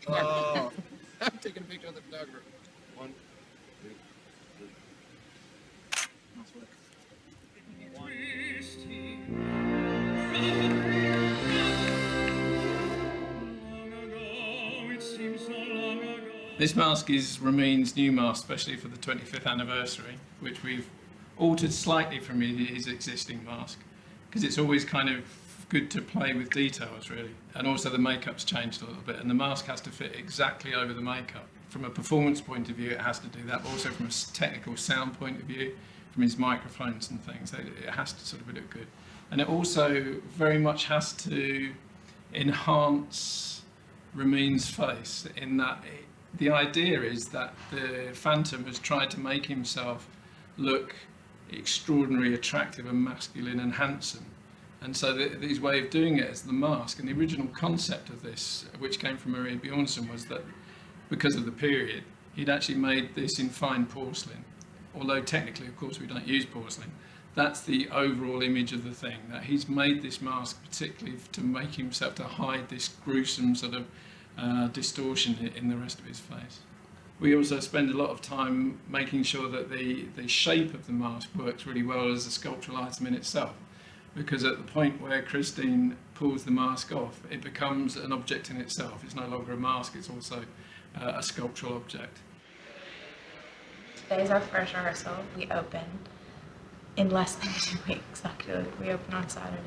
Oh, I'm taking a picture of the photographer. 1, 2, 3. Nice work. This mask is Ramin's new mask, especially for the 25th anniversary, which we've altered slightly from his existing mask, because it's always kind of good to play with details, really. And also the makeup's changed a little bit, and the mask has to fit exactly over the makeup. From a performance point of view, it has to do that, but also from a technical sound point of view, from his microphones and things, it has to sort of look good. And it also very much has to enhance Ramin's face, in that the idea is that the Phantom has tried to make himself look extraordinarily attractive and masculine and handsome. And so his way of doing it is the mask. And the original concept of this, which came from Maria Bjornsson, was that because of the period, he'd actually made this in fine porcelain. Although technically, of course, we don't use porcelain. That's the overall image of the thing, that he's made this mask particularly to make himself, to hide this gruesome sort of distortion in the rest of his face. We also spend a lot of time making sure that the shape of the mask works really well as a sculptural item in itself, because at the point where Christine pulls the mask off, it becomes an object in itself. It's no longer a mask, it's also a sculptural object. Today's our first rehearsal. We open in less than 2 weeks, actually. We open on Saturday.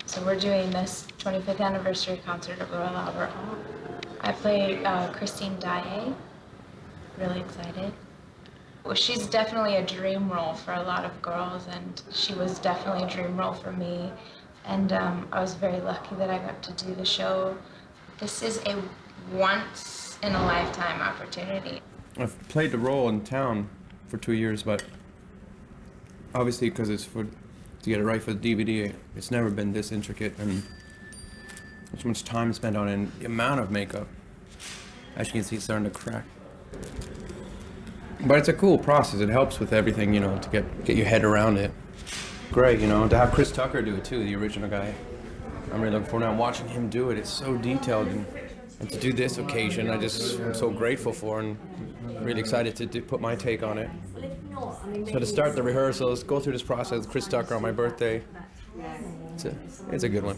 So we're doing this 25th anniversary concert at Royal Albert Hall. I play Christine Daae. Really excited. Well, she's definitely a dream role for a lot of girls, and she was definitely a dream role for me. And I was very lucky that I got to do the show. This is a once-in-a-lifetime opportunity. I've played the role in town for 2 years, but obviously because it's to get it right for the DVD, it's never been this intricate, and so much time spent on it, and the amount of makeup. As you can see, it's starting to crack. But it's a cool process. It helps with everything, you know, to get your head around it. Great, you know, to have Chris Tucker do it too, the original guy. I'm really looking forward to watching him do it. It's so detailed, and to do this occasion, I'm so grateful for, and really excited to put my take on it. So to start the rehearsals, go through this process with Chris Tucker on my birthday, it's a good one.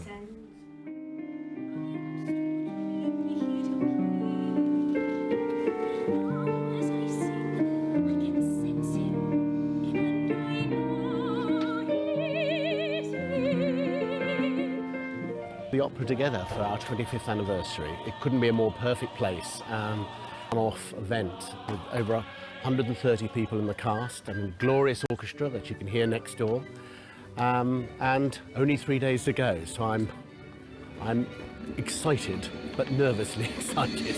The opera together for our 25th anniversary. It couldn't be a more perfect place. One-off event with over 130 people in the cast, and glorious orchestra that you can hear next door, and only 3 days to go. So I'm excited, but nervously excited.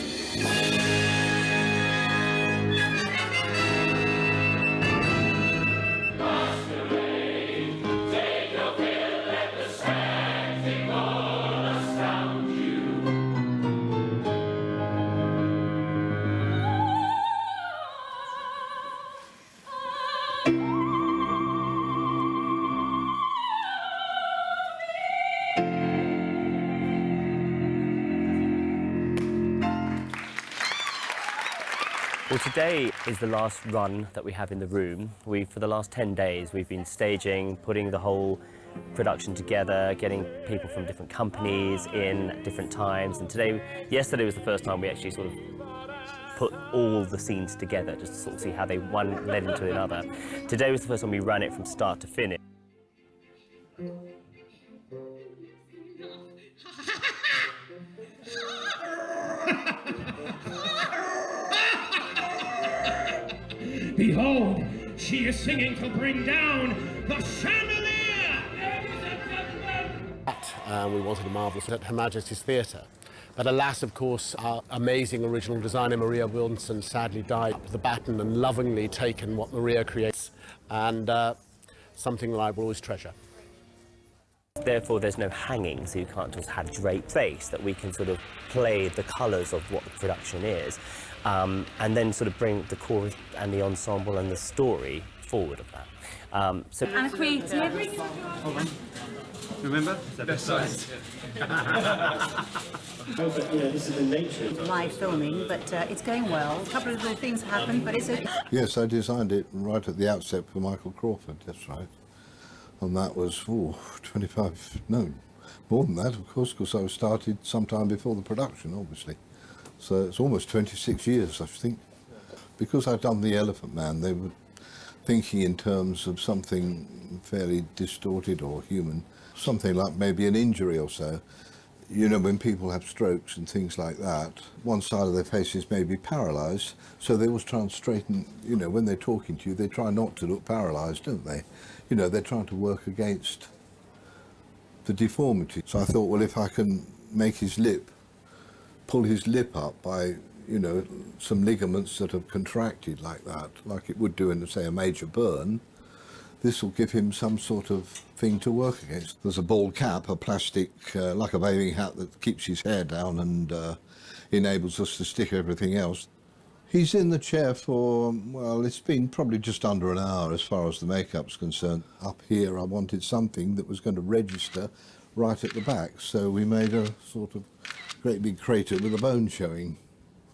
Well, today is the last run that we have in the room. For the last 10 days, we've been staging, putting the whole production together, getting people from different companies in at different times. And yesterday was the first time we actually sort of put all the scenes together, just to sort of see how one led into another. Today was the first time we ran it from start to finish. Behold, she is singing to bring down the chandelier! We wanted a marvellous at Her Majesty's Theatre. But alas, of course, our amazing original designer, Maria Bjornsson, sadly died with the baton and lovingly taken what Maria creates, and something that I will always treasure. Therefore, there's no hanging, so you can't just have draped face, that we can sort of play the colours of what the production is, and then sort of bring the chorus and the ensemble and the story forward of that. And creative. Remember? Best size. This is in nature. Live filming, but it's going well. A couple of little things happened, but it's okay. Yes, I designed it right at the outset for Michael Crawford, that's right. And that was, 25, no, more than that, of course, because I was started sometime before the production, obviously. So it's almost 26 years, I think. Because I'd done The Elephant Man, they were thinking in terms of something fairly distorted or human, something like maybe an injury or so. You know, when people have strokes and things like that, one side of their faces may be paralysed, so they always try and straighten, you know, when they're talking to you, they try not to look paralysed, don't they? You know, they're trying to work against the deformity. So I thought, well, if I can make his lip, pull his lip up by, you know, some ligaments that have contracted like that, like it would do in, say, a major burn, this will give him some sort of thing to work against. There's a bald cap, a plastic, like a bathing hat that keeps his hair down and enables us to stick everything else. He's in the chair for, well, it's been probably just under an hour as far as the makeup's concerned. Up here, I wanted something that was going to register right at the back, so we made a sort of great big crater with a bone showing.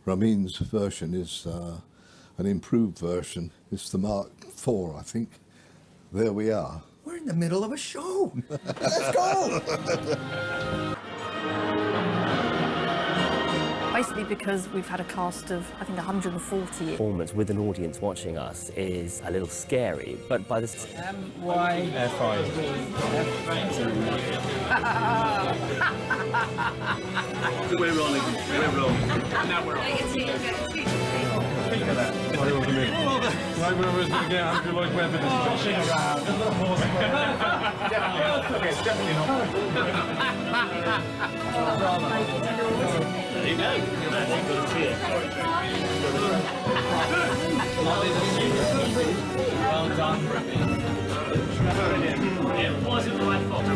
Ramin's version is an improved version. It's the Mark IV, I think. There we are. We're in the middle of a show. Let's go! Basically because we've had a cast of, I think, 140. Performance with an audience watching us is a little scary, but by the We're rolling. We're rolling. Now we're on. Right when I was going to get Andrew Lloyd Webber splashing around. Okay, it's definitely not. There you go. You've got a cheer. Well done, Ramin. It wasn't my fault.